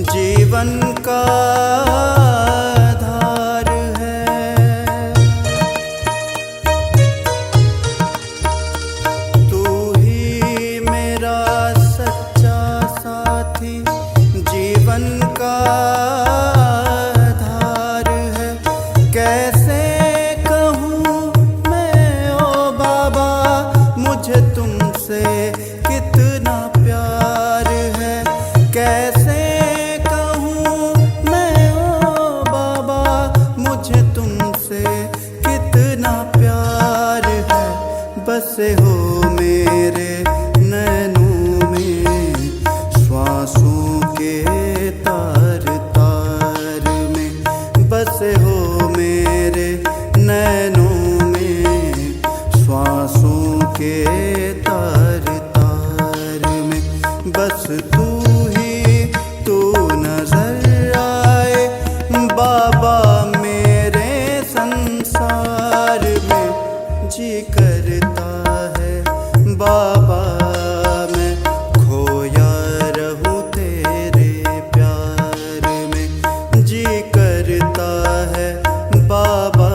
जीवन का आधार है। तू ही मेरा सच्चा साथी, जीवन का आधार है। कैसे कहूँ मैं ओ बाबा, मुझे तुमसे कितना प्यार है। कैसे कहूँ मैं ओ बाबा, मुझे तुमसे कितना प्यार है। बसे हो मेरे नैनों में, श्वासों के तार तार में। बसे हो मेरे नैनों में, श्वासों के तार तार में। बस तू ही तू नजर आए बाबा मेरे संसार में। जी करता है बाबा मैं खोया रहूं तेरे प्यार में। जी करता है बाबा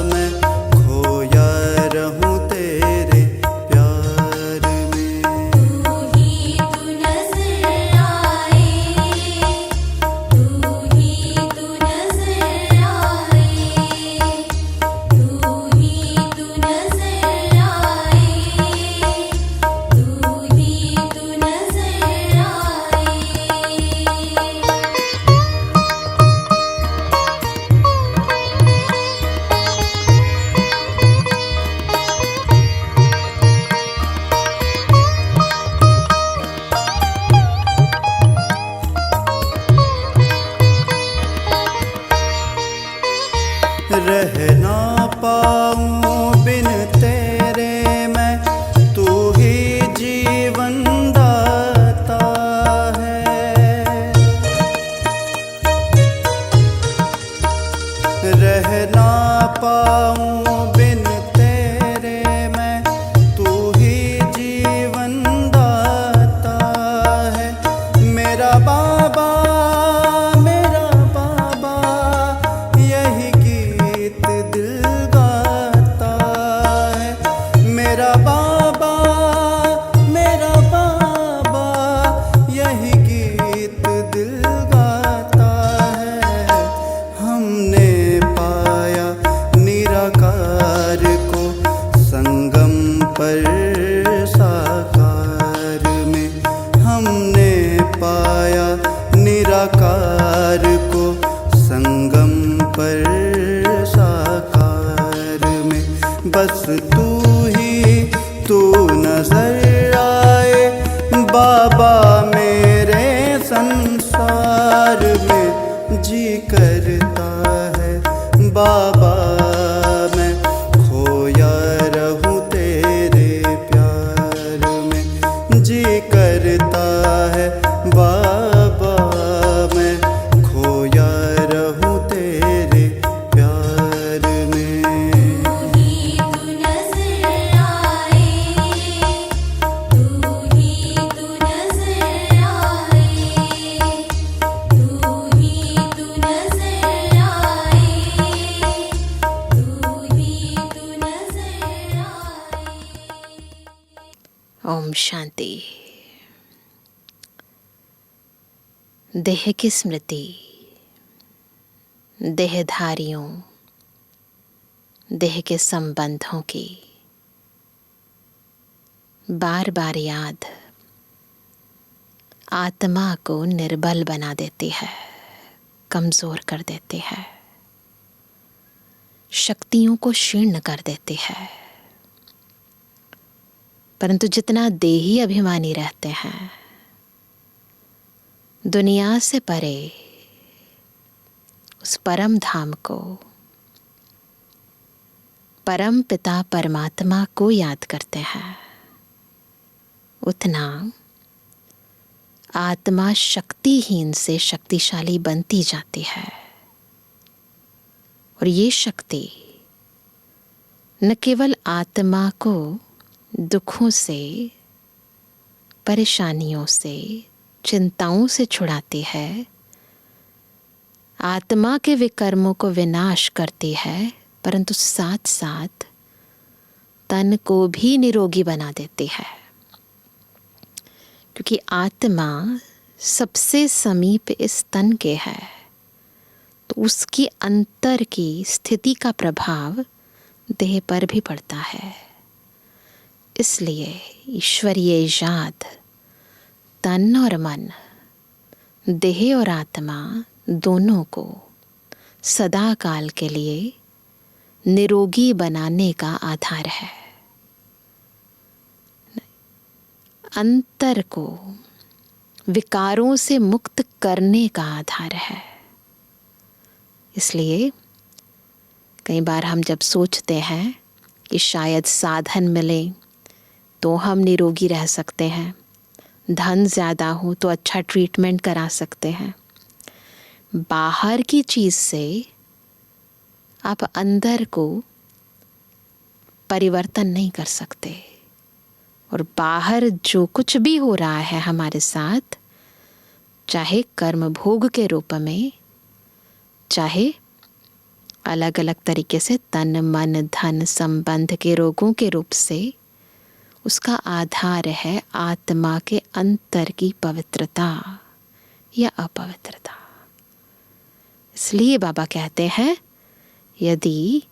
मैं खोया रहूं तेरे प्यार में। तू ही तू नजर आए, तू ही तू नजर आए, तू ही तू नजर आए, तू ही तू नजर आए। रह ना पाऊं बिन तेरे मैं, तू ही जीवन दाता है। रह ना पाऊं बिन तेरे मैं, तू ही जीवन दाता है। मेरा बाबा मेरा बाबा, यही गीत दिल गाता है। मेरा बाबा मेरा बाबा, यही गीत दिल गाता है। हमने पाया निराकार को संगम पर साकार में। हमने पाया निराकार को संगम पर साकार में। बस तू ही तू नजर आए बाबा मेरे संसार में। जी करता है बाबा मैं खोया रहूं तेरे प्यार में। जी करता है बाबा मैं खोया रहूं तेरे प्यार में। तू ही तू नजर आए, तू ही तू नजर आए, तू ही तू नजर आए, तू ही तू नजर आए। ओम शांति। देह की स्मृति, देहधारियों, देह के संबंधों की बार बार याद आत्मा को निर्बल बना देती है, कमजोर कर देती है, शक्तियों को क्षीण कर देती है। परंतु जितना देही अभिमानी रहते हैं, दुनिया से परे उस परम धाम को, परम पिता परमात्मा को याद करते हैं, उतना आत्मा शक्तिहीन से शक्तिशाली बनती जाती है। और ये शक्ति न केवल आत्मा को दुखों से, परेशानियों से चिंताओं से छुड़ाती है, आत्मा के विकर्मों को विनाश करती है, परंतु साथ साथ तन को भी निरोगी बना देती है। क्योंकि आत्मा सबसे समीप इस तन के है, तो उसकी अंतर की स्थिति का प्रभाव देह पर भी पड़ता है। इसलिए ईश्वरीय इजाद तन और मन, देह और आत्मा दोनों को सदा काल के लिए निरोगी बनाने का आधार है। अंतर को विकारों से मुक्त करने का आधार है। इसलिए कई बार हम जब सोचते हैं कि शायद साधन मिले तो हम निरोगी रह सकते हैं, धन ज़्यादा हो तो अच्छा ट्रीटमेंट करा सकते हैं, बाहर की चीज़ से आप अंदर को परिवर्तन नहीं कर सकते। और बाहर जो कुछ भी हो रहा है हमारे साथ, चाहे कर्म भोग के रूप में, चाहे अलग अलग तरीके से तन मन धन संबंध के रोगों के रूप से, उसका आधार है आत्मा के अंतर की पवित्रता या अपवित्रता। इसलिए बाबा कहते हैं, यदि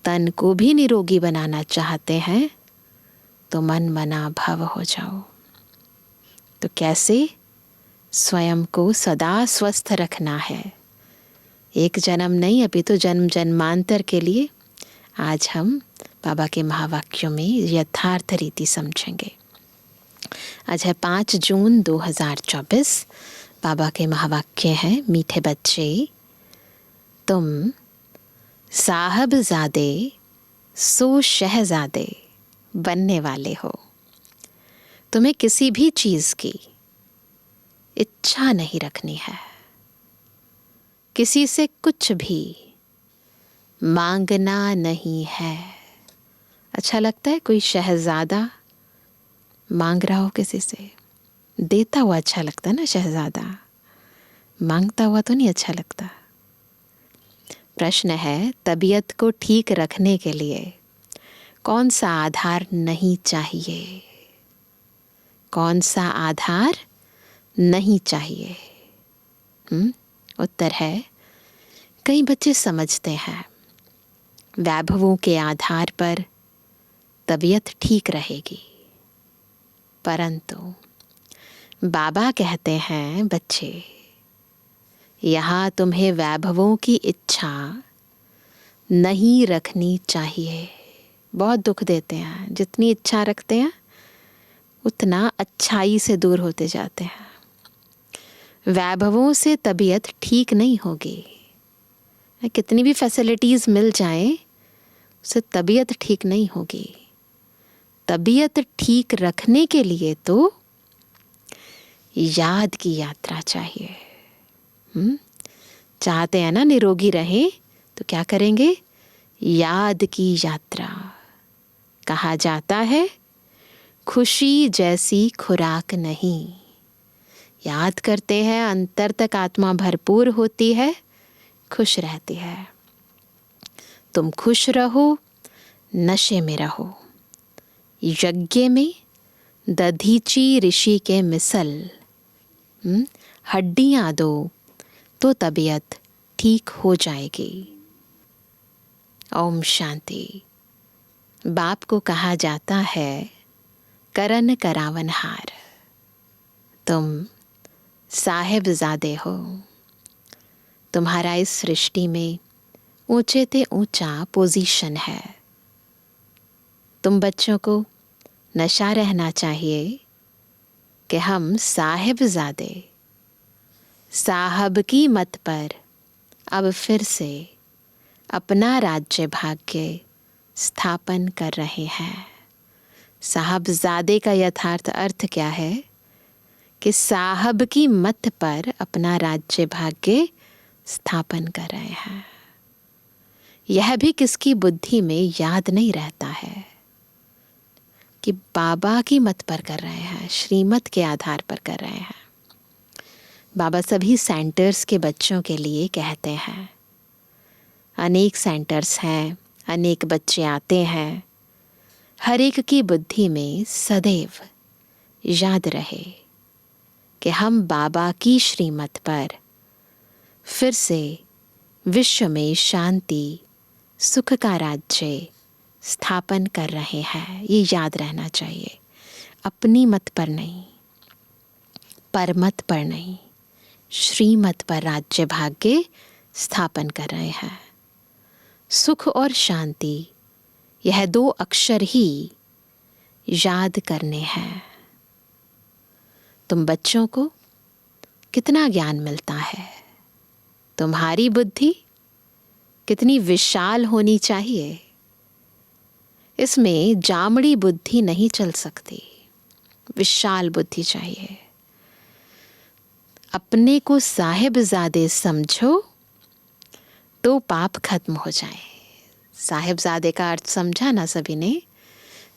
तन को भी निरोगी बनाना चाहते हैं तो मन मना भव हो जाओ। तो कैसे स्वयं को सदा स्वस्थ रखना है? एक जन्म नहीं, अभी तो जन्म जन्मांतर के लिए आज हम बाबा के महावाक्यों में यथार्थ रीति समझेंगे। आज है 5 जून 2024। बाबा के महावाक्य हैं, मीठे बच्चे तुम साहबजादे सो शहजादे बनने वाले हो। तुम्हें किसी भी चीज़ की इच्छा नहीं रखनी है, किसी से कुछ भी मांगना नहीं है। अच्छा लगता है कोई शहजादा मांग रहा हो किसी से? देता हुआ अच्छा लगता है ना शहजादा, मांगता हुआ तो नहीं अच्छा लगता। प्रश्न है, तबीयत को ठीक रखने के लिए कौन सा आधार नहीं चाहिए? कौन सा आधार नहीं चाहिए? उत्तर है, कई बच्चे समझते हैं वैभवों के आधार पर तबीयत ठीक रहेगी, परंतु बाबा कहते हैं, बच्चे यहाँ तुम्हें वैभवों की इच्छा नहीं रखनी चाहिए। बहुत दुख देते हैं, जितनी इच्छा रखते हैं उतना अच्छाई से दूर होते जाते हैं। वैभवों से तबीयत ठीक नहीं होगी, कितनी भी फैसिलिटीज़ मिल जाएं, उससे तबीयत ठीक नहीं होगी। तबीयत ठीक रखने के लिए तो याद की यात्रा चाहिए। चाहते हैं ना निरोगी रहें, तो क्या करेंगे? याद की यात्रा। कहा जाता है, खुशी जैसी खुराक नहीं। याद करते हैं, अंतर तक आत्मा भरपूर होती है, खुश रहती है। तुम खुश रहो, नशे में रहो। यज्ञ में दधीची ऋषि के मिसल हड्डियां दो तो तबीयत ठीक हो जाएगी। ओम शांति। बाप को कहा जाता है, करन करावनहार। तुम साहिबजादे हो। तुम्हारा इस सृष्टि में ऊंचे ते ऊंचा पोजीशन है। तुम बच्चों को नशा रहना चाहिए कि हम साहिबजादे साहब की मत पर अब फिर से अपना राज्य भाग्य स्थापन कर रहे हैं। साहबजादे का यथार्थ अर्थ क्या है? कि साहब की मत पर अपना राज्य भाग्य स्थापन कर रहे हैं। यह भी किसकी बुद्धि में याद नहीं रहता है कि बाबा की मत पर कर रहे हैं, श्रीमत के आधार पर कर रहे हैं। बाबा सभी सेंटर्स के बच्चों के लिए कहते हैं। अनेक सेंटर्स हैं, अनेक बच्चे आते हैं। हर एक की बुद्धि में सदैव याद रहे कि हम बाबा की श्रीमत पर फिर से विश्व में शांति, सुख का राज्य स्थापन कर रहे हैं। ये याद रहना चाहिए। अपनी मत पर नहीं, परमत पर नहीं, श्रीमत पर राज्य भाग्य स्थापन कर रहे हैं। सुख और शांति, यह 2 अक्षर ही याद करने हैं। तुम बच्चों को कितना ज्ञान मिलता है। तुम्हारी बुद्धि कितनी विशाल होनी चाहिए। इसमें जामड़ी बुद्धि नहीं चल सकती, विशाल बुद्धि चाहिए। अपने को साहिबजादे समझो तो पाप खत्म हो जाए। साहिबजादे का अर्थ समझा ना सभी ने?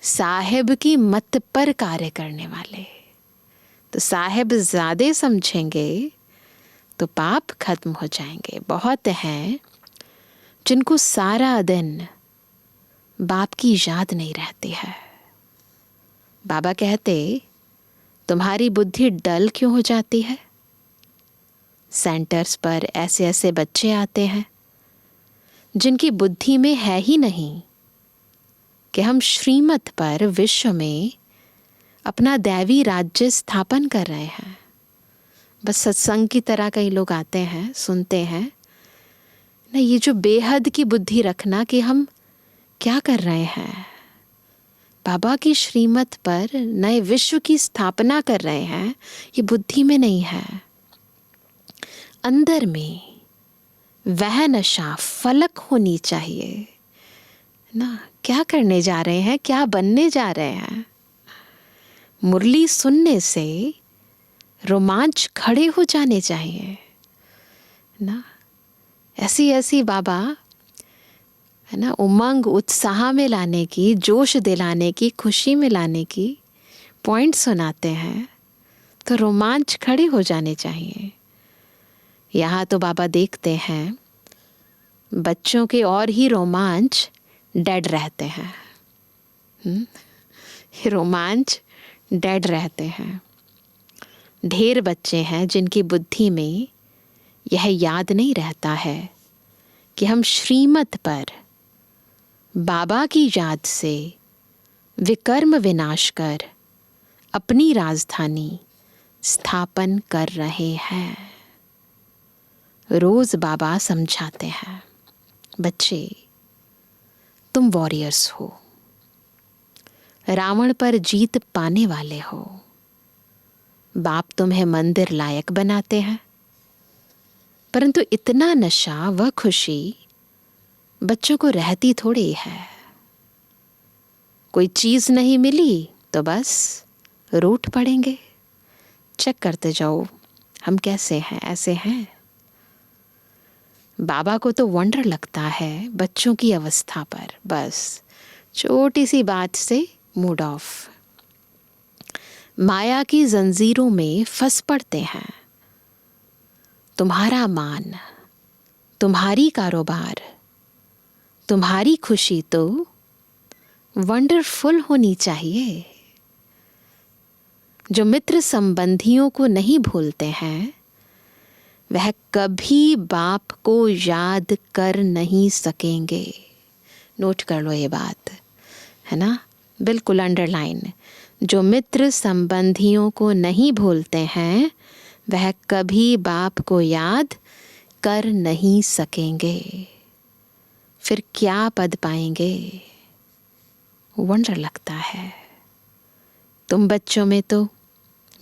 साहिब की मत पर कार्य करने वाले। तो साहिबजादे समझेंगे तो पाप खत्म हो जाएंगे। बहुत हैं जिनको सारा दिन बाप की याद नहीं रहती है। बाबा कहते, तुम्हारी बुद्धि डल क्यों हो जाती है? सेंटर्स पर ऐसे ऐसे बच्चे आते हैं जिनकी बुद्धि में है ही नहीं कि हम श्रीमत पर विश्व में अपना दैवी राज्य स्थापन कर रहे हैं। बस सत्संग की तरह कई लोग आते हैं, सुनते हैं ना। ये जो बेहद की बुद्धि रखना कि हम क्या कर रहे हैं, बाबा की श्रीमत पर नए विश्व की स्थापना कर रहे हैं, ये बुद्धि में नहीं है। अंदर में वह नशा फलक होनी चाहिए ना। क्या करने जा रहे हैं, क्या बनने जा रहे हैं। मुरली सुनने से रोमांच खड़े हो जाने चाहिए ना। ऐसी ऐसी बाबा है ना, उमंग उत्साह में लाने की, जोश दिलाने की, खुशी में लाने की पॉइंट सुनाते हैं तो रोमांच खड़े हो जाने चाहिए। यहाँ तो बाबा देखते हैं बच्चों के और ही रोमांच डेड रहते हैं। ये रोमांच डेड रहते हैं। ढेर बच्चे हैं जिनकी बुद्धि में यह याद नहीं रहता है कि हम श्रीमत पर बाबा की याद से विकर्म विनाश कर अपनी राजधानी स्थापन कर रहे हैं। रोज बाबा समझाते हैं, बच्चे तुम वॉरियर्स हो, रावण पर जीत पाने वाले हो। बाप तुम्हें मंदिर लायक बनाते हैं, परंतु इतना नशा व खुशी बच्चों को रहती थोड़ी है। कोई चीज नहीं मिली तो बस रूठ पड़ेंगे। चेक करते जाओ हम कैसे हैं, ऐसे हैं। बाबा को तो वंडर लगता है बच्चों की अवस्था पर। बस छोटी सी बात से मूड ऑफ, माया की जंजीरों में फंस पड़ते हैं। तुम्हारा मान, तुम्हारी कारोबार, तुम्हारी खुशी तो वंडरफुल होनी चाहिए। जो मित्र संबंधियों को नहीं भूलते हैं वह कभी बाप को याद कर नहीं सकेंगे। नोट कर लो ये बात, है ना, बिल्कुल अंडरलाइन। जो मित्र संबंधियों को नहीं भूलते हैं वह कभी बाप को याद कर नहीं सकेंगे। फिर क्या पद पाएंगे? वंडर लगता है। तुम बच्चों में तो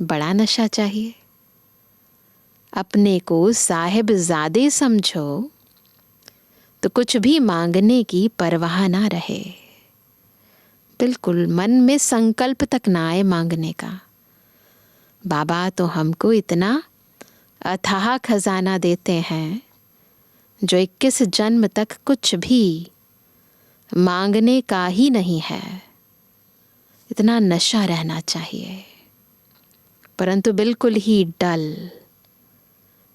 बड़ा नशा चाहिए। अपने को साहिबजादे समझो तो कुछ भी मांगने की परवाह ना रहे। बिल्कुल मन में संकल्प तक ना आए मांगने का। बाबा तो हमको इतना अथाह खजाना देते हैं जो 21 जन्म तक कुछ भी मांगने का ही नहीं है। इतना नशा रहना चाहिए, परंतु बिल्कुल ही डल,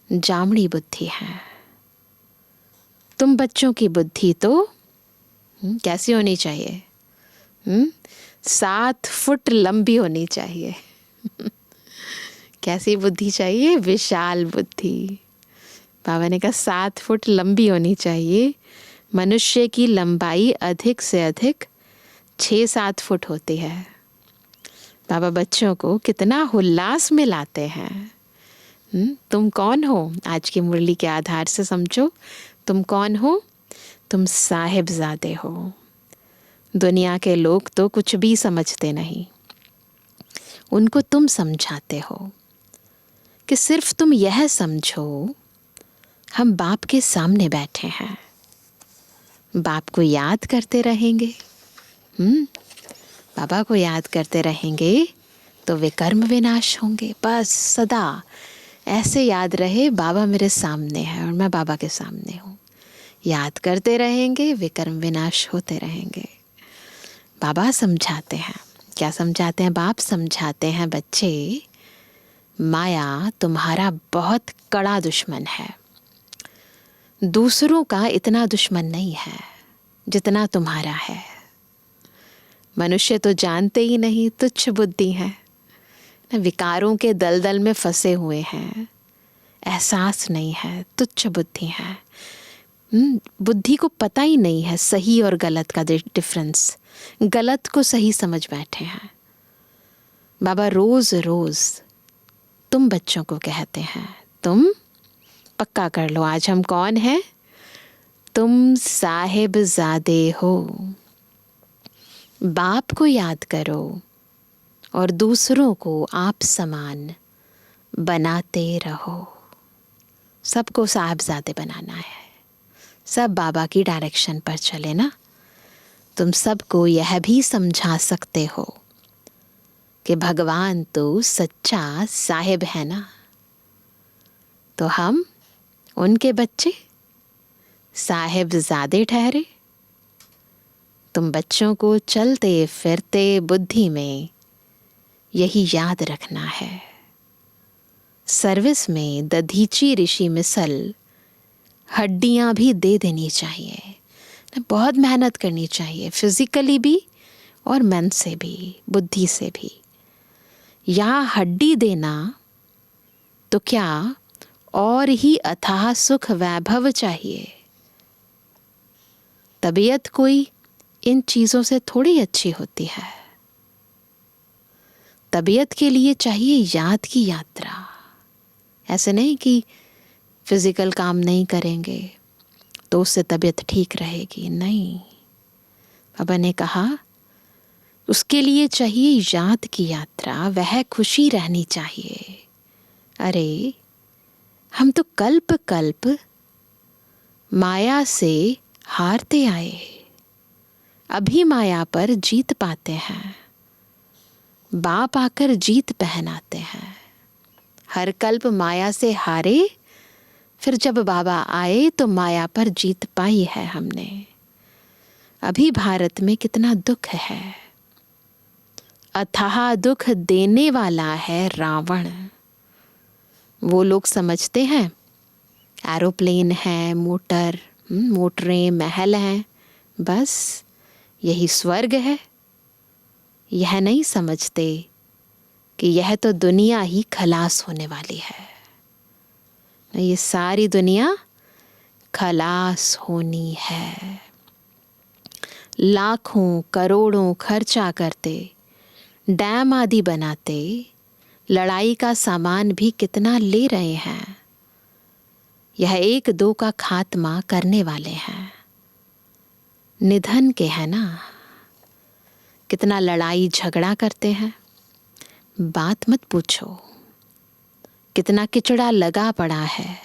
जामड़ी बुद्धि है। तुम बच्चों की बुद्धि तो कैसी होनी चाहिए? 7 फुट लंबी होनी चाहिए। कैसी बुद्धि चाहिए? विशाल बुद्धि। बाबा ने कहा 7 फुट लंबी होनी चाहिए। मनुष्य की लंबाई अधिक से अधिक 6-7 फुट होती है। बाबा बच्चों को कितना उल्लास में लाते हैं। तुम कौन हो? आज की मुरली के आधार से समझो, तुम कौन हो? तुम साहिबजादे हो। दुनिया के लोग तो कुछ भी समझते नहीं, उनको तुम समझाते हो कि सिर्फ तुम यह समझो हम बाप के सामने बैठे हैं, बाप को याद करते रहेंगे। बाबा को याद करते रहेंगे तो विकर्म विनाश होंगे। बस सदा ऐसे याद रहे, बाबा मेरे सामने है और मैं बाबा के सामने हूँ। याद करते रहेंगे, विकर्म विनाश होते रहेंगे। बाबा समझाते हैं, क्या समझाते हैं? बाप समझाते हैं, बच्चे माया तुम्हारा बहुत कड़ा दुश्मन है। दूसरों का इतना दुश्मन नहीं है जितना तुम्हारा है। मनुष्य तो जानते ही नहीं, तुच्छ बुद्धि है, विकारों के दलदल में फंसे हुए हैं, एहसास नहीं है, तुच्छ बुद्धि है। बुद्धि को पता ही नहीं है सही और गलत का डिफरेंस, गलत को सही समझ बैठे हैं। बाबा रोज रोज तुम बच्चों को कहते हैं, तुम पक्का कर लो आज हम कौन हैं? तुम साहिबजादे हो। बाप को याद करो और दूसरों को आप समान बनाते रहो। सबको साहिबजादे बनाना है, सब बाबा की डायरेक्शन पर चले ना। तुम सबको यह भी समझा सकते हो कि भगवान तो सच्चा साहिब है ना, तो हम उनके बच्चे साहिबजादे ठहरे। तुम बच्चों को चलते फिरते बुद्धि में यही याद रखना है। सर्विस में दधीची ऋषि मिसल हड्डियां भी दे देनी चाहिए, बहुत मेहनत करनी चाहिए, फिजिकली भी और मन से भी, बुद्धि से भी। यहाँ हड्डी देना तो क्या और ही अथाह सुख वैभव चाहिए। तबीयत कोई इन चीज़ों से थोड़ी अच्छी होती है। तबीयत के लिए चाहिए याद की यात्रा। ऐसे नहीं कि फिजिकल काम नहीं करेंगे तो उससे तबीयत ठीक रहेगी, नहीं। बाबा ने कहा उसके लिए चाहिए याद की यात्रा, वह खुशी रहनी चाहिए। अरे हम तो कल्प कल्प माया से हारते आए, अभी माया पर जीत पाते हैं। बाप आकर जीत पहनाते हैं। हर कल्प माया से हारे, फिर जब बाबा आए तो माया पर जीत पाई है हमने। अभी भारत में कितना दुख है, अथाह दुख देने वाला है रावण। वो लोग समझते हैं एरोप्लेन है, मोटरें, महल हैं, बस यही स्वर्ग है। यह नहीं समझते कि यह तो दुनिया ही खलास होने वाली है। ये सारी दुनिया खलास होनी है। लाखों करोड़ों खर्चा करते, डैम आदि बनाते, लड़ाई का सामान भी कितना ले रहे हैं। यह 1-2 का खात्मा करने वाले हैं। निधन के है ना, कितना लड़ाई झगड़ा करते हैं, बात मत पूछो। कितना किचड़ा लगा पड़ा है,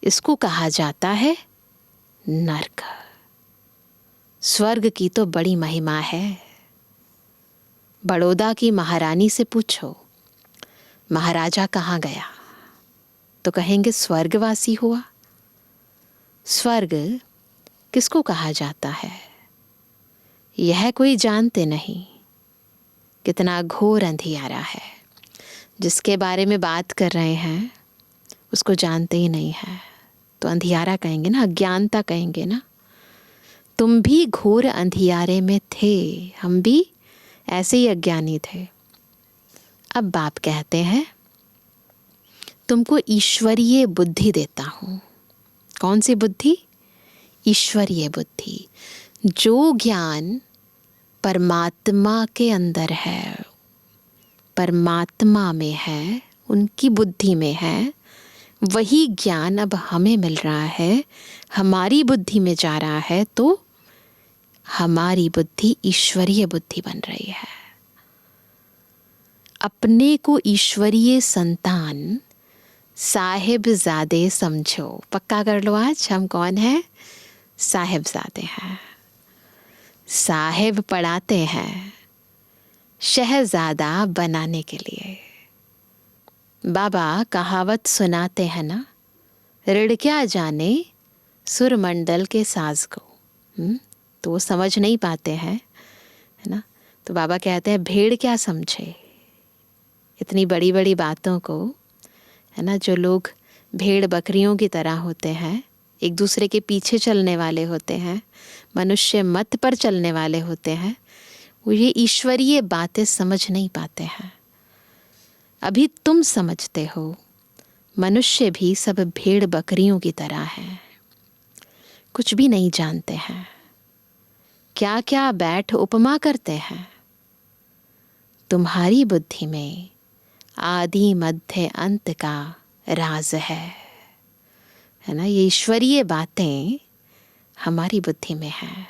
इसको कहा जाता है नरक। स्वर्ग की तो बड़ी महिमा है। बड़ौदा की महारानी से पूछो महाराजा कहाँ गया, तो कहेंगे स्वर्गवासी हुआ। स्वर्ग किसको कहा जाता है यह कोई जानते नहीं। कितना घोर अंधियारा है। जिसके बारे में बात कर रहे हैं उसको जानते ही नहीं है तो अंधियारा कहेंगे ना, अज्ञानता कहेंगे ना। तुम भी घोर अंधियारे में थे, हम भी ऐसे ही अज्ञानी थे। अब बाप कहते हैं तुमको ईश्वरीय बुद्धि देता हूँ। कौन सी बुद्धि? ईश्वरीय बुद्धि। जो ज्ञान परमात्मा के अंदर है, परमात्मा में है, उनकी बुद्धि में है, वही ज्ञान अब हमें मिल रहा है, हमारी बुद्धि में जा रहा है, तो हमारी बुद्धि ईश्वरीय बुद्धि बन रही है। अपने को ईश्वरीय संतान साहिबजादे समझो। पक्का कर लो आज हम कौन है? साहिबजादे हैं। साहिब पढ़ाते हैं शहजादा बनाने के लिए। बाबा कहावत सुनाते हैं ना, ऋण क्या जाने सुरमंडल के साज को। तो वो समझ नहीं पाते हैं, है ना। तो बाबा कहते हैं भेड़ क्या समझे इतनी बड़ी बड़ी बातों को, है ना। जो लोग भेड़ बकरियों की तरह होते हैं, एक दूसरे के पीछे चलने वाले होते हैं, मनुष्य मत पर चलने वाले होते हैं, वो ये ईश्वरीय बातें समझ नहीं पाते हैं। अभी तुम समझते हो मनुष्य भी सब भेड़ बकरियों की तरह हैं, कुछ भी नहीं जानते हैं, क्या क्या बैठ उपमा करते हैं। तुम्हारी बुद्धि में आदि मध्य अंत का राज है ना। ये ईश्वरीय बातें हमारी बुद्धि में है।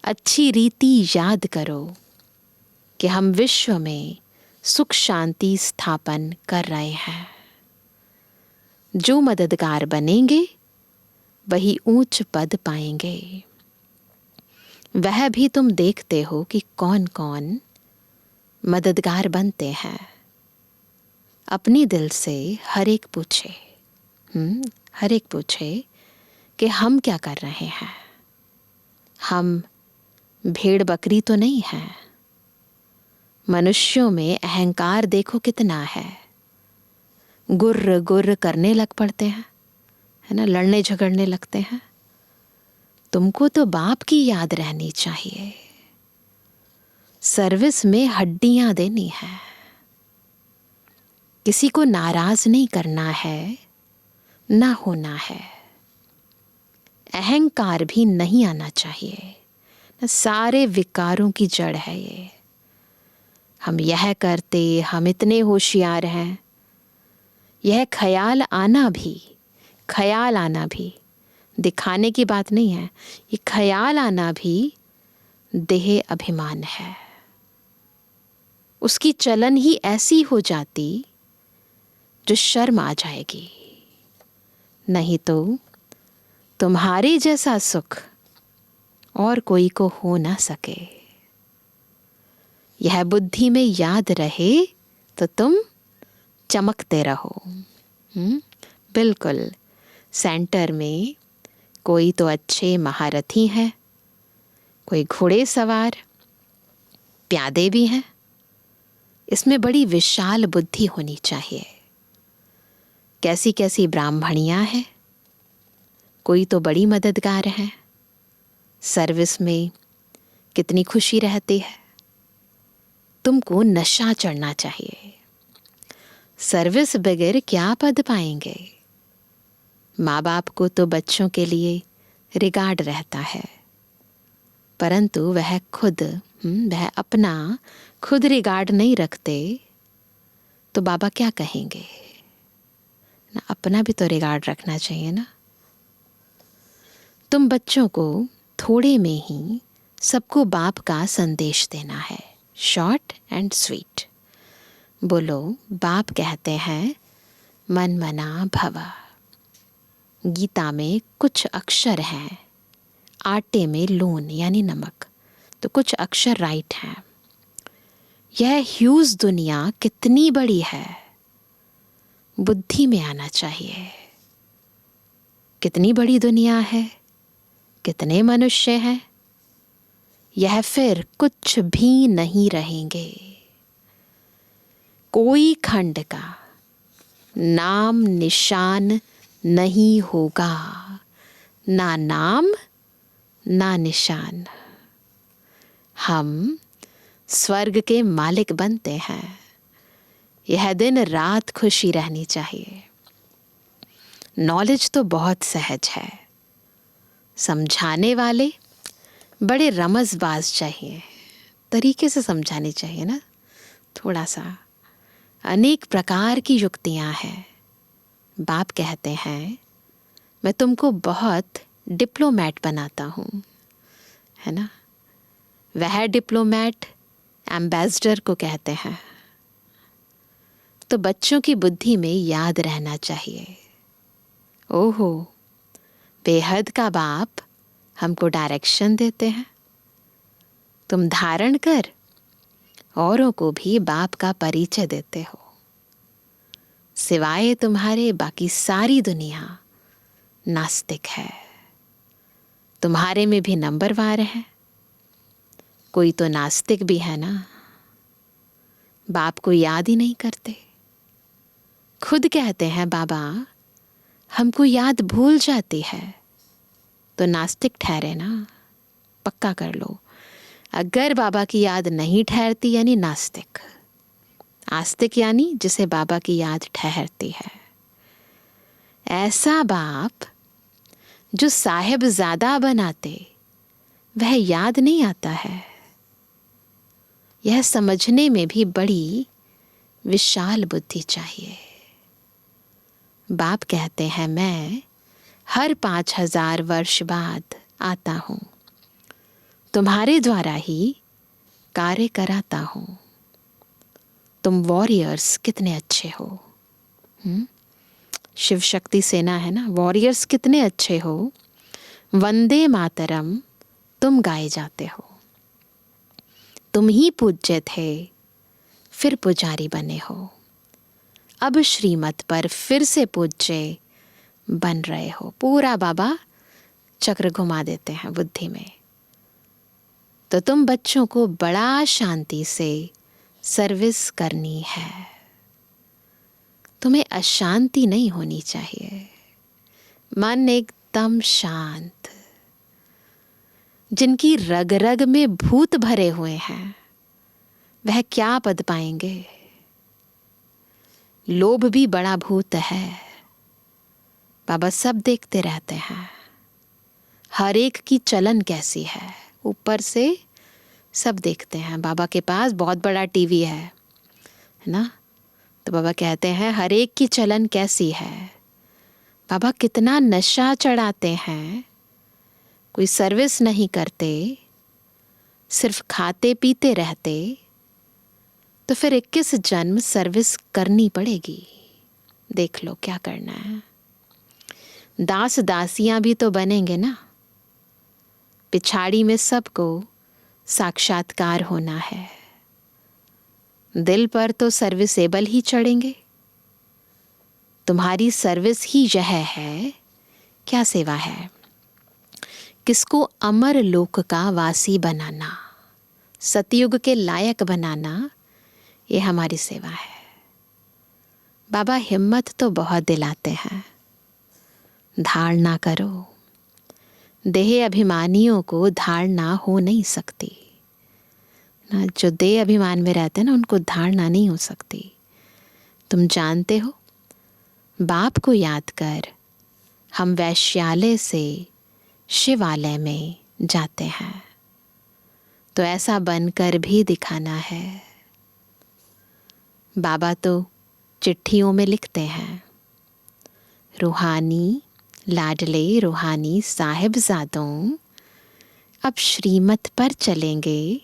अच्छी रीति याद करो कि हम विश्व में सुख शांति स्थापन कर रहे हैं। जो मददगार बनेंगे वही ऊंच पद पाएंगे। वह भी तुम देखते हो कि कौन कौन मददगार बनते हैं। अपनी दिल से हर एक पूछे, हर एक पूछे कि हम क्या कर रहे हैं। हम भेड़ बकरी तो नहीं हैं। मनुष्यों में अहंकार देखो कितना है। गुर्र गुर्र करने लग पड़ते हैं, है ना, लड़ने झगड़ने लगते हैं। तुमको तो बाप की याद रहनी चाहिए। सर्विस में हड्डियां देनी है, किसी को नाराज नहीं करना है, ना होना है। अहंकार भी नहीं आना चाहिए। सारे विकारों की जड़ है ये। हम यह करते, हम इतने होशियार हैं, यह ख्याल आना भी दिखाने की बात नहीं है। ये ख्याल आना भी देह अभिमान है। उसकी चलन ही ऐसी हो जाती जो शर्म आ जाएगी। नहीं तो तुम्हारे जैसा सुख और कोई को हो ना सके। यह बुद्धि में याद रहे तो तुम चमकते रहो। बिल्कुल। सेंटर में कोई तो अच्छे महारथी हैं, कोई घोड़े सवार, प्यादे भी हैं। इसमें बड़ी विशाल बुद्धि होनी चाहिए। कैसी कैसी ब्राह्मणियां हैं, कोई तो बड़ी मददगार है। सर्विस में कितनी खुशी रहती है। तुमको नशा चढ़ना चाहिए। सर्विस बगैर क्या पद पाएंगे। माँ बाप को तो बच्चों के लिए रिगार्ड रहता है, परंतु वह अपना खुद रिगार्ड नहीं रखते तो बाबा क्या कहेंगे ना। अपना भी तो रिगार्ड रखना चाहिए ना। तुम बच्चों को थोड़े में ही सबको बाप का संदेश देना है, शॉर्ट एंड स्वीट। बोलो, बाप कहते हैं मन मना भवा। गीता में कुछ अक्षर हैं, आटे में लून यानी नमक, तो कुछ अक्षर राइट हैं। यह ह्यूज दुनिया कितनी बड़ी है, बुद्धि में आना चाहिए। कितनी बड़ी दुनिया है, कितने मनुष्य हैं, यह फिर कुछ भी नहीं रहेंगे। कोई खंड का नाम निशान नहीं होगा, ना नाम ना निशान। हम स्वर्ग के मालिक बनते हैं। यह दिन रात खुशी रहनी चाहिए। नॉलेज तो बहुत सहज है, समझाने वाले बड़े रमज़बाज चाहिए, तरीके से समझानी चाहिए ना, थोड़ा सा। अनेक प्रकार की युक्तियां हैं। बाप कहते हैं मैं तुमको बहुत डिप्लोमैट बनाता हूँ, है ना। वह डिप्लोमैट एम्बेसडर को कहते हैं। तो बच्चों की बुद्धि में याद रहना चाहिए, ओहो बेहद का बाप हमको डायरेक्शन देते हैं। तुम धारण कर औरों को भी बाप का परिचय देते हो। सिवाय तुम्हारे बाकी सारी दुनिया नास्तिक है। तुम्हारे में भी नंबरवार है, कोई तो नास्तिक भी है ना। बाप को याद ही नहीं करते। खुद कहते हैं बाबा हमको याद भूल जाती है, तो नास्तिक ठहरे ना। पक्का कर लो, अगर बाबा की याद नहीं ठहरती यानी नास्तिक। आस्तिक यानी जिसे बाबा की याद ठहरती है। ऐसा बाप जो साहिबजादा बनाते, वह याद नहीं आता है। यह समझने में भी बड़ी विशाल बुद्धि चाहिए। बाप कहते हैं मैं हर 5000 वर्ष बाद आता हूँ, तुम्हारे द्वारा ही कार्य कराता हूँ। तुम वॉरियर्स कितने अच्छे हो। शिव शक्ति सेना है ना, वॉरियर्स कितने अच्छे हो। वंदे मातरम तुम गाए जाते हो। तुम ही पूज्य थे, फिर पुजारी बने हो। अब श्रीमत पर फिर से पूज्य बन रहे हो। पूरा बाबा चक्र घुमा देते हैं बुद्धि में। तो तुम बच्चों को बड़ा शांति से सर्विस करनी है। तुम्हें अशांति नहीं होनी चाहिए। मन एकदम शांत। जिनकी रग रग में भूत भरे हुए हैं, वह क्या पद पाएंगे। लोभ भी बड़ा भूत है। बाबा सब देखते रहते हैं, हर एक की चलन कैसी है, ऊपर से सब देखते हैं। बाबा के पास बहुत बड़ा टीवी है ना। तो बाबा कहते हैं हर एक की चलन कैसी है। बाबा कितना नशा चढ़ाते हैं, कोई सर्विस नहीं करते, सिर्फ खाते पीते रहते, तो फिर 21 जन्म सर्विस करनी पड़ेगी। देख लो क्या करना है। दास दासियां भी तो बनेंगे ना। पिछाड़ी में सबको साक्षात्कार होना है। दिल पर तो सर्विसेबल ही चढ़ेंगे। तुम्हारी सर्विस ही यह है। क्या सेवा है? किसको अमर लोक का वासी बनाना, सतयुग के लायक बनाना, ये हमारी सेवा है। बाबा हिम्मत तो बहुत दिलाते हैं। धारणा करो। देह अभिमानियों को धारणा हो नहीं सकती ना। जो देह अभिमान में रहते हैं ना, उनको धारणा नहीं हो सकती। तुम जानते हो, बाप को याद कर हम वैश्यालय से शिवालय में जाते हैं। तो ऐसा बनकर भी दिखाना है। बाबा तो चिट्ठियों में लिखते हैं, रूहानी लाडले रूहानी साहिबजादों, अब श्रीमत पर चलेंगे,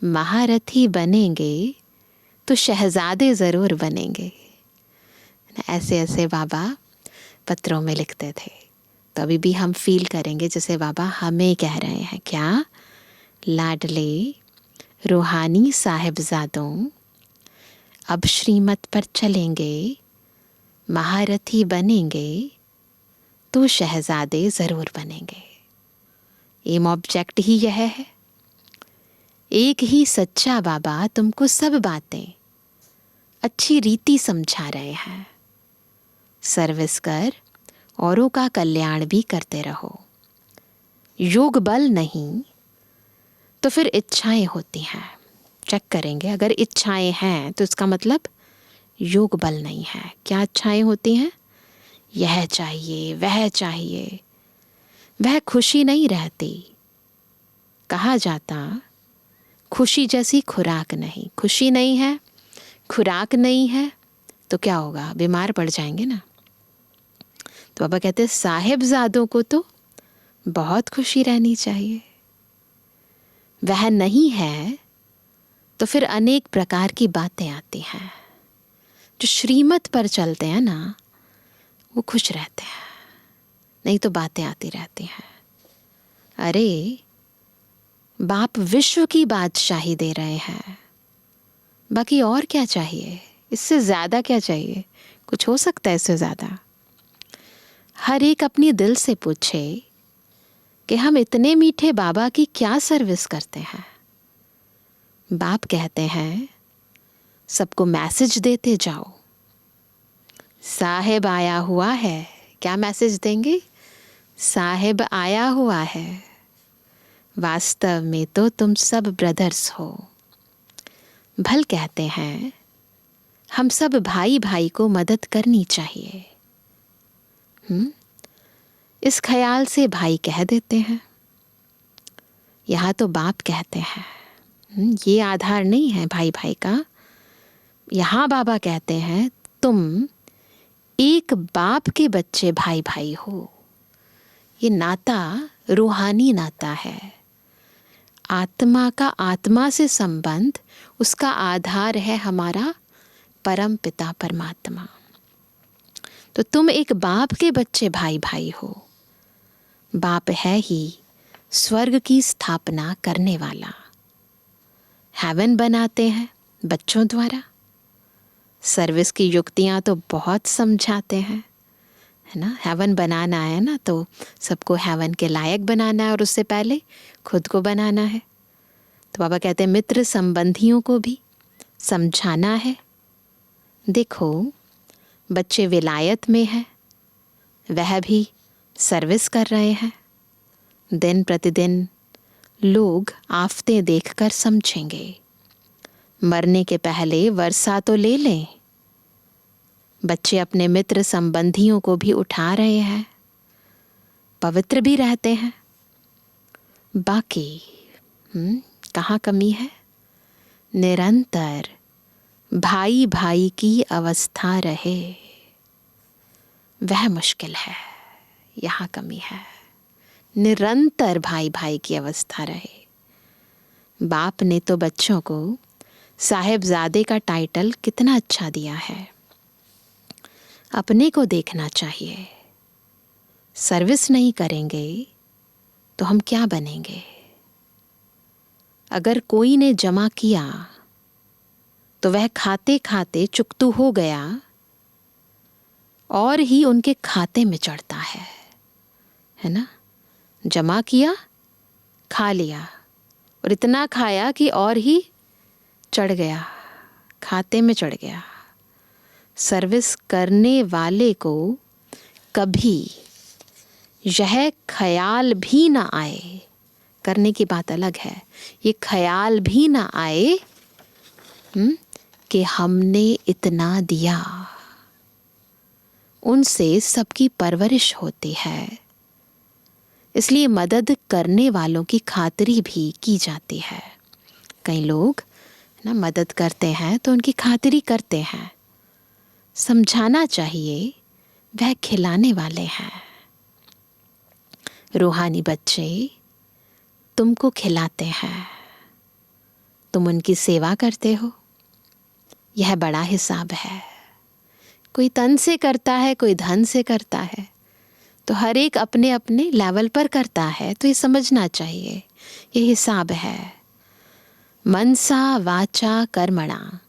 महारथी बनेंगे तो शहजादे ज़रूर बनेंगे। ऐसे ऐसे बाबा पत्रों में लिखते थे। तो अभी भी हम फील करेंगे जैसे बाबा हमें कह रहे हैं। क्या? लाडले रूहानी साहिबजादों, अब श्रीमत पर चलेंगे, महारथी बनेंगे तो शहजादे ज़रूर बनेंगे। एम ऑब्जेक्ट ही यह है। एक ही सच्चा बाबा तुमको सब बातें अच्छी रीति समझा रहे हैं। सर्विस कर औरों का कल्याण भी करते रहो। योग बल नहीं तो फिर इच्छाएं होती हैं। चेक करेंगे, अगर इच्छाएं हैं तो इसका मतलब योग बल नहीं है। क्या इच्छाएं होती हैं? यह चाहिए, वह चाहिए, वह खुशी नहीं रहती। कहा जाता खुशी जैसी खुराक नहीं। खुशी नहीं है, खुराक नहीं है तो क्या होगा? बीमार पड़ जाएंगे ना। तो बाबा कहते साहिबजादों को तो बहुत खुशी रहनी चाहिए। वह नहीं है तो फिर अनेक प्रकार की बातें आती हैं। जो श्रीमत पर चलते हैं ना वो खुश रहते हैं, नहीं तो बातें आती रहती हैं। अरे बाप विश्व की बादशाही दे रहे हैं, बाकी और क्या चाहिए? इससे ज्यादा क्या चाहिए? कुछ हो सकता है इससे ज्यादा? हर एक अपनी दिल से पूछे कि हम इतने मीठे बाबा की क्या सर्विस करते हैं। बाप कहते हैं सबको मैसेज देते जाओ। साहिब आया हुआ है। क्या मैसेज देंगे? साहिब आया हुआ है। वास्तव में तो तुम सब ब्रदर्स हो। भल कहते हैं हम सब भाई भाई को मदद करनी चाहिए। इस ख्याल से भाई कह देते हैं। यहाँ तो बाप कहते हैं, ये आधार नहीं है भाई भाई का। यहाँ बाबा कहते हैं तुम एक बाप के बच्चे भाई भाई हो। ये नाता रूहानी नाता है। आत्मा का आत्मा से संबंध, उसका आधार है हमारा परम पिता परमात्मा। तो तुम एक बाप के बच्चे भाई भाई हो। बाप है ही स्वर्ग की स्थापना करने वाला। हेवन बनाते हैं बच्चों द्वारा। सर्विस की युक्तियां तो बहुत समझाते हैं, है ना। हेवन बनाना है ना तो सबको हेवन के लायक बनाना है और उससे पहले खुद को बनाना है। तो बाबा कहते हैं मित्र संबंधियों को भी समझाना है। देखो बच्चे विलायत में है, वह भी सर्विस कर रहे हैं। दिन प्रतिदिन लोग आफतें देखकर समझेंगे। मरने के पहले वर्षा तो ले लें। बच्चे अपने मित्र संबंधियों को भी उठा रहे हैं, पवित्र भी रहते हैं। बाकी कहाँ कमी है? निरंतर भाई भाई की अवस्था रहे, वह मुश्किल है। यहाँ कमी है। निरंतर भाई भाई की अवस्था रहे। बाप ने तो बच्चों को साहिबजादे का टाइटल कितना अच्छा दिया है। अपने को देखना चाहिए। सर्विस नहीं करेंगे तो हम क्या बनेंगे? अगर कोई ने जमा किया तो वह खाते खाते चुकतू हो गया और ही उनके खाते में चढ़ता है ना। जमा किया, खा लिया और इतना खाया कि और ही चढ़ गया, खाते में चढ़ गया। सर्विस करने वाले को कभी यह ख्याल भी ना आए, करने की बात अलग है, ये ख्याल भी ना आए कि हमने इतना दिया। उनसे सबकी परवरिश होती है, इसलिए मदद करने वालों की खातिरी भी की जाती है। कई लोग ना मदद करते हैं तो उनकी खातिरी करते हैं। समझाना चाहिए वह खिलाने वाले हैं। रूहानी बच्चे तुमको खिलाते हैं, तुम उनकी सेवा करते हो। यह बड़ा हिसाब है। कोई तन से करता है, कोई धन से करता है, तो हर एक अपने अपने लेवल पर करता है। तो ये समझना चाहिए, ये हिसाब है। मनसा वाचा कर्मणा,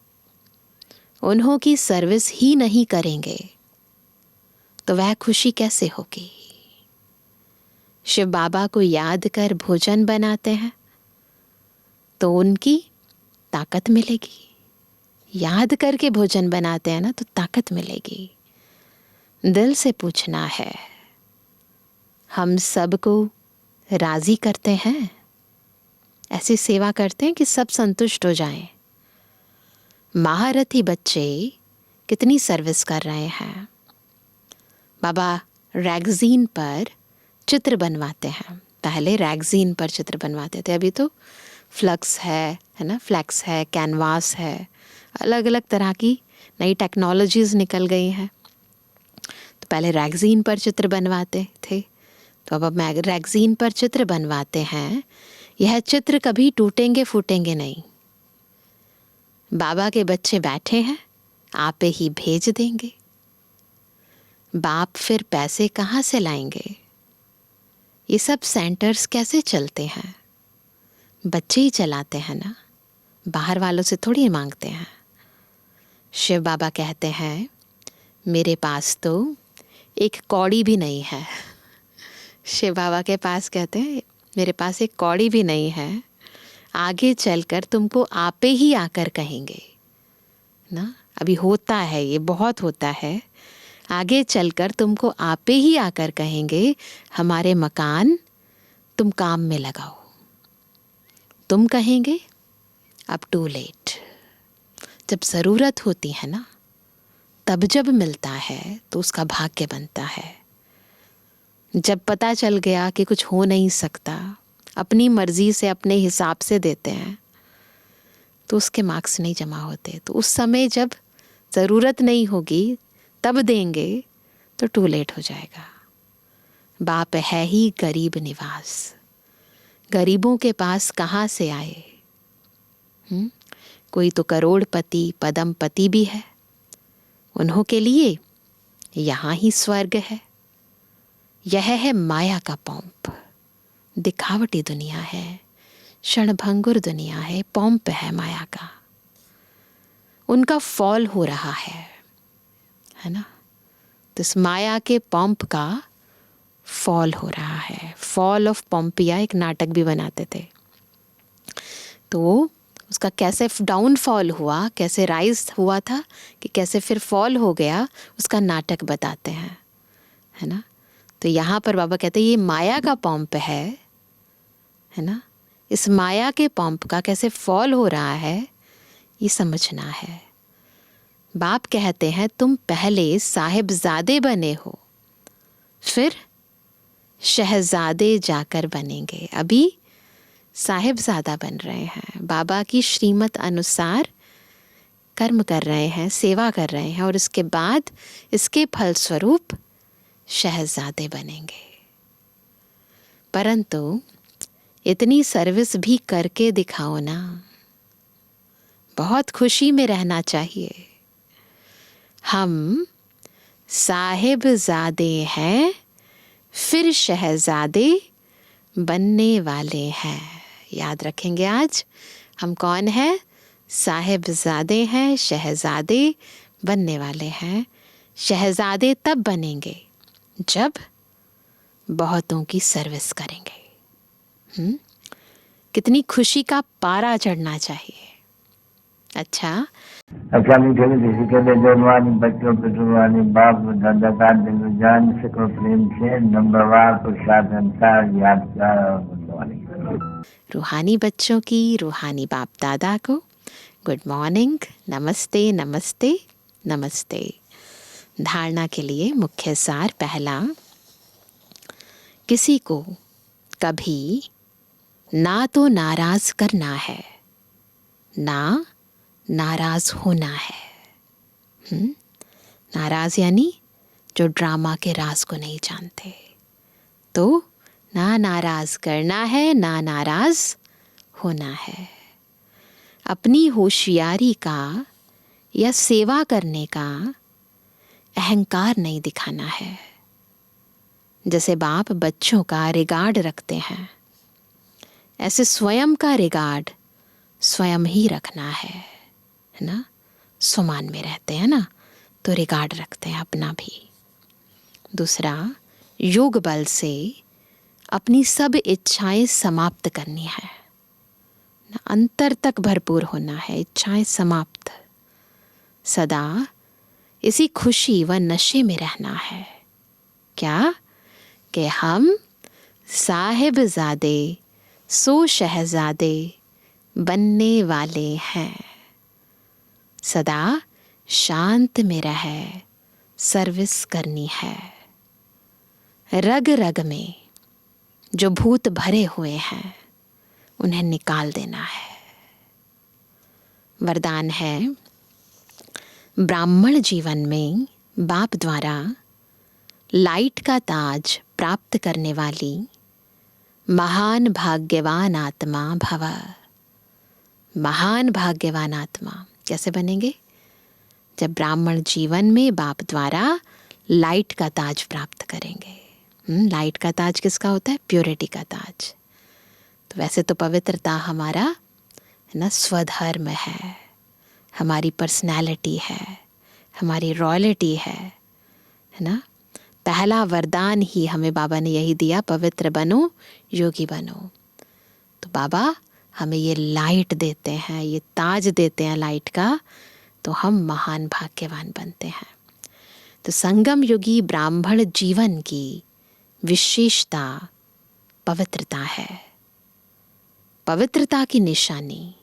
उन्हों की सर्विस ही नहीं करेंगे तो वह खुशी कैसे होगी? शिव बाबा को याद कर भोजन बनाते हैं तो उनकी ताकत मिलेगी। याद करके भोजन बनाते हैं ना तो ताकत मिलेगी। दिल से पूछना है, हम सबको राजी करते हैं? ऐसी सेवा करते हैं कि सब संतुष्ट हो जाएं। महारथी बच्चे कितनी सर्विस कर रहे हैं। बाबा रैगज़ीन पर चित्र बनवाते हैं। पहले रैगज़ीन पर चित्र बनवाते थे, अभी तो फ्लक्स है ना, फ्लैक्स है, कैनवास है, अलग अलग तरह की नई टेक्नोलॉजीज़ निकल गई हैं। तो पहले रैगज़ीन पर चित्र बनवाते थे, तो अब रैगज़ीन पर चित्र बनवाते हैं। यह चित्र कभी टूटेंगे फूटेंगे नहीं। बाबा के बच्चे बैठे हैं, आपे ही भेज देंगे। बाप फिर पैसे कहाँ से लाएंगे? ये सब सेंटर्स कैसे चलते हैं? बच्चे ही चलाते हैं ना, बाहर वालों से थोड़ी मांगते हैं। शिव बाबा कहते हैं, मेरे पास तो एक कौड़ी भी नहीं है। शिव बाबा के पास कहते हैं, मेरे पास एक कौड़ी भी नहीं है, आगे चलकर तुमको आपे ही आकर कहेंगे ना। अभी होता है, ये बहुत होता है। आगे चलकर तुमको आपे ही आकर कहेंगे, हमारे मकान तुम काम में लगाओ। तुम कहेंगे अब टू लेट। जब ज़रूरत होती है ना, तब जब मिलता है तो उसका भाग्य बनता है। जब पता चल गया कि कुछ हो नहीं सकता, अपनी मर्जी से अपने हिसाब से देते हैं, तो उसके मार्क्स नहीं जमा होते। तो उस समय जब ज़रूरत नहीं होगी तब देंगे तो टू लेट हो जाएगा। बाप है ही गरीब निवास, गरीबों के पास कहाँ से आए? कोई तो करोड़पति पदमपति भी है, उन्हों के लिए यहाँ ही स्वर्ग है। यह है माया का पॉम्प। दिखावटी दुनिया है, क्षणभंगुर दुनिया है, पॉम्प है माया का। उनका फॉल हो रहा है ना। तो इस माया के पॉम्प का फॉल हो रहा है। फॉल ऑफ पॉम्पिया एक नाटक भी बनाते थे। तो उसका कैसे डाउनफॉल हुआ, कैसे राइज हुआ था, कि कैसे फिर फॉल हो गया, उसका नाटक बताते हैं, है ना। तो यहाँ पर बाबा कहते हैं ये माया का पंप है ना। इस माया के पंप का कैसे फॉल हो रहा है ये समझना है। बाप कहते हैं तुम पहले साहिबजादे बने हो, फिर शहजादे जाकर बनेंगे। अभी साहिबजादा बन रहे हैं, बाबा की श्रीमत अनुसार कर्म कर रहे हैं, सेवा कर रहे हैं, और इसके बाद इसके फलस्वरूप शहजादे बनेंगे। परंतु इतनी सर्विस भी करके दिखाओ ना। बहुत खुशी में रहना चाहिए। हम साहिबजादे हैं, फिर शहजादे बनने वाले हैं। याद रखेंगे आज हम कौन हैं? साहिबजादे हैं, शहजादे बनने वाले हैं। शहजादे तब बनेंगे जब बहुतों की सर्विस करेंगे। कितनी खुशी का पारा चढ़ना चाहिए। अच्छा मीठे किसी के लिए जवानी बच्चों पे जुबानी बाप दादा का दिल जान सको प्रेम से नंबरवार प्रसाद अनुसार यादगार और रूहानी बच्चों की रूहानी बाप दादा को गुड मॉर्निंग, नमस्ते नमस्ते नमस्ते। धारणा के लिए मुख्य सार पहला, किसी को कभी ना तो नाराज करना है, ना नाराज होना है। नाराज यानी जो ड्रामा के राज को नहीं जानते। तो ना नाराज करना है, ना नाराज होना है। अपनी होशियारी का या सेवा करने का अहंकार नहीं दिखाना है। जैसे बाप बच्चों का रिगार्ड रखते हैं, ऐसे स्वयं का रिगार्ड स्वयं ही रखना है ना। सुमान में रहते हैं ना, तो रिगार्ड रखते हैं अपना भी। दूसरा, योग बल से अपनी सब इच्छाएं समाप्त करनी है, अंतर तक भरपूर होना है, इच्छाएं समाप्त। सदा इसी खुशी व नशे में रहना है। क्या कि हम साहिबजादे सो शहजादे बनने वाले हैं। सदा शांत में रह सर्विस करनी है। रग रग में जो भूत भरे हुए हैं उन्हें निकाल देना है। वरदान है, ब्राह्मण जीवन में बाप द्वारा लाइट का ताज प्राप्त करने वाली महान भाग्यवान आत्मा भव। महान भाग्यवान आत्मा कैसे बनेंगे? जब ब्राह्मण जीवन में बाप द्वारा लाइट का ताज प्राप्त करेंगे। लाइट का ताज किसका होता है? प्योरिटी का ताज। तो वैसे तो पवित्रता हमारा है ना, स्वधर्म है, हमारी पर्सनैलिटी है, हमारी रॉयल्टी है ना। पहला वरदान ही हमें बाबा ने यही दिया, पवित्र बनो, योगी बनो। तो बाबा हमें ये लाइट देते हैं, ये ताज देते हैं लाइट का, तो हम महान भाग्यवान बनते हैं। तो संगम युगी ब्राह्मण जीवन की विशेषता पवित्रता है। पवित्रता की निशानी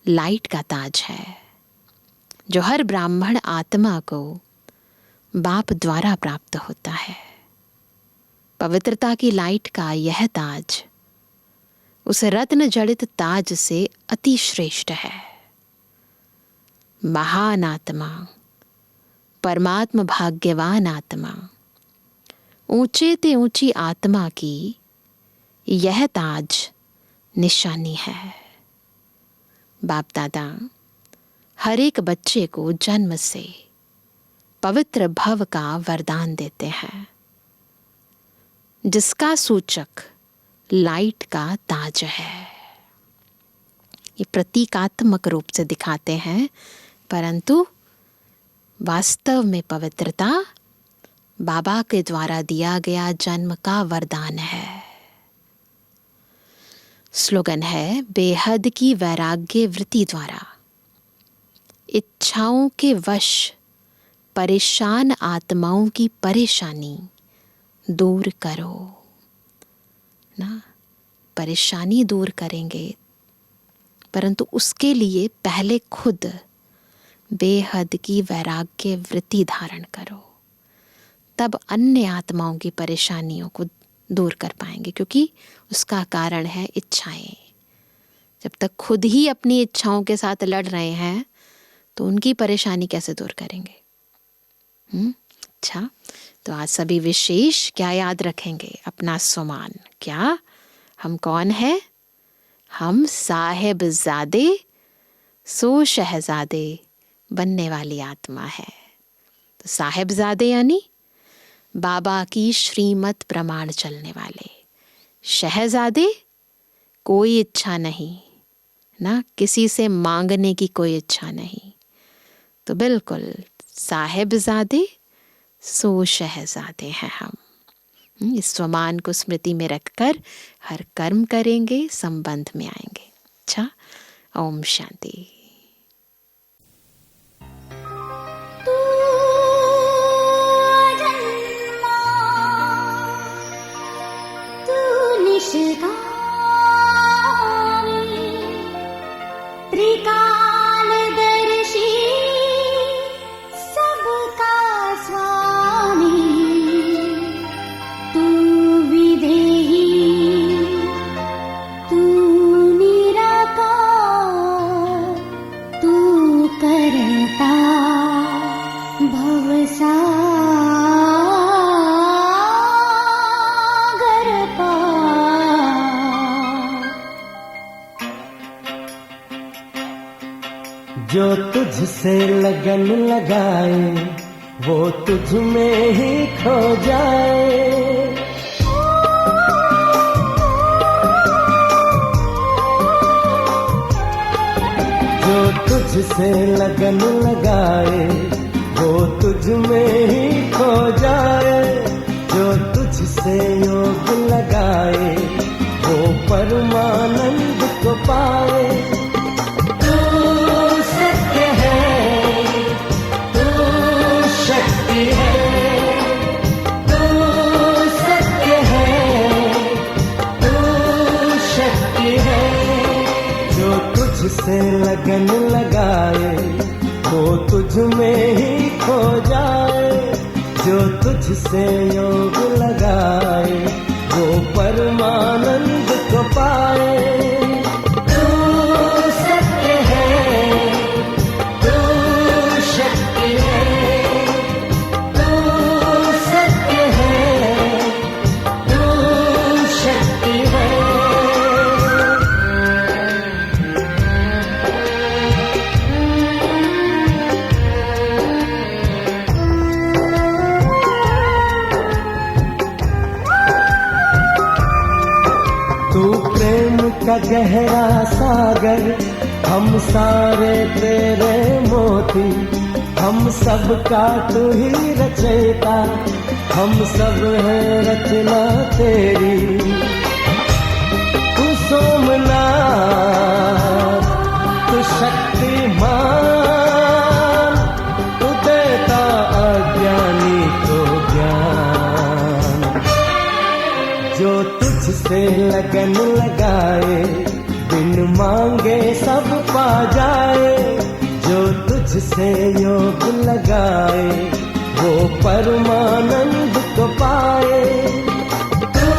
लाइट का ताज है, जो हर ब्राह्मण आत्मा को बाप द्वारा प्राप्त होता है। पवित्रता की लाइट का यह ताज उस रत्न जड़ित ताज से अति श्रेष्ठ है। महान आत्मा, परमात्म भाग्यवान आत्मा, ऊंचे ते ऊंची आत्मा की यह ताज निशानी है। बाप दादा हर एक बच्चे को जन्म से पवित्र भव का वरदान देते हैं, जिसका सूचक लाइट का ताज है। ये प्रतीकात्मक रूप से दिखाते हैं, परंतु वास्तव में पवित्रता बाबा के द्वारा दिया गया जन्म का वरदान है। स्लोगन है, बेहद की वैराग्य वृत्ति द्वारा इच्छाओं के वश परेशान आत्माओं की परेशानी दूर करो ना। परेशानी दूर करेंगे, परंतु उसके लिए पहले खुद बेहद की वैराग्य वृत्ति धारण करो, तब अन्य आत्माओं की परेशानियों को दूर कर पाएंगे, क्योंकि उसका कारण है इच्छाएं। जब तक खुद ही अपनी इच्छाओं के साथ लड़ रहे हैं तो उनकी परेशानी कैसे दूर करेंगे? अच्छा, तो आज सभी विशेष क्या याद रखेंगे? अपना स्वमान। क्या हम कौन है? हम साहिबजादे सो शहजादे बनने वाली आत्मा है। तो साहिबजादे यानी बाबा की श्रीमत प्रमाण चलने वाले। शहजादे कोई इच्छा नहीं ना, किसी से मांगने की कोई इच्छा नहीं। तो बिल्कुल साहिबजादे सो शहजादे हैं हम। इस स्वमान को स्मृति में रखकर हर कर्म करेंगे, संबंध में आएंगे। अच्छा, ओम शांति। त्रिकालदर्शी सबका स्वामी, तू विदेही तू निराकार, तू करता भवसागर पार। जो तुझसे लगन लगाए वो तुझ में ही खो जाए। जो तुझसे लगन लगाए वो तुझ में ही खो जाए। जो तुझसे योग लगाए वो परमानंद को पाए। तू सत्य है, तू तुझसे लगन लगाए वो तुझ में ही खो जाए, जो तुझसे योग लगाए वो परमानंद को पाए। तू सत्य है, तू शक्ति है, तू सत्य है, तू शक्ति है। तू प्रेम का गहरा सागर, हम सारे तेरे मोती, हम सब का तू ही रचयिता, हम सब है रचना तेरी। तू सोमनाथ, तू शक्तिमान, तू देता अज्ञानी को ज्ञान। जो तुझसे लगन लगाए बिन मांगे सब पा जाए, जो तुझसे योग लगाए वो परमानंद को पाए। तू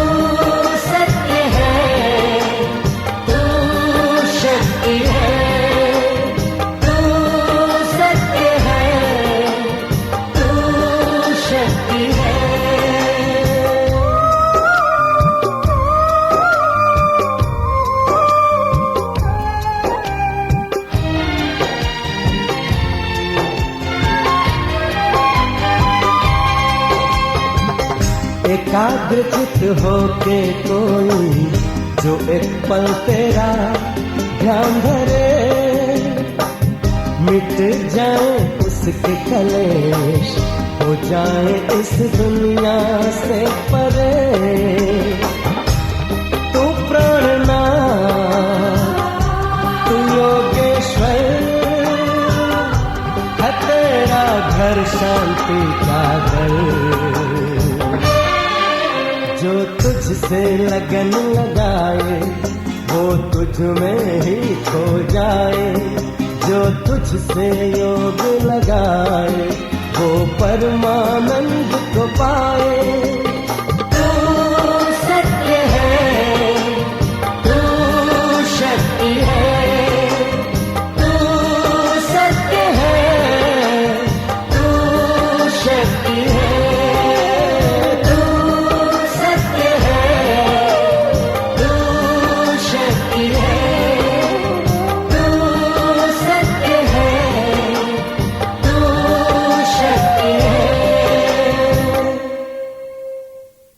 सत्य है, तू शक्ति है, तू सत्य है, तू शक्ति है। एकाग्र चित होके कोई जो एक पल तेरा ध्यान धरे, मिट जाए उसके कलेश, हो जाए इस दुनिया से परे। तू प्राणनाथ, तू योगेश्वर, है तेरा घर शांति का घर। जो तुझसे लगन लगाए वो तुझ में ही खो जाए, जो तुझसे योग लगाए वो परमानंद को पाए।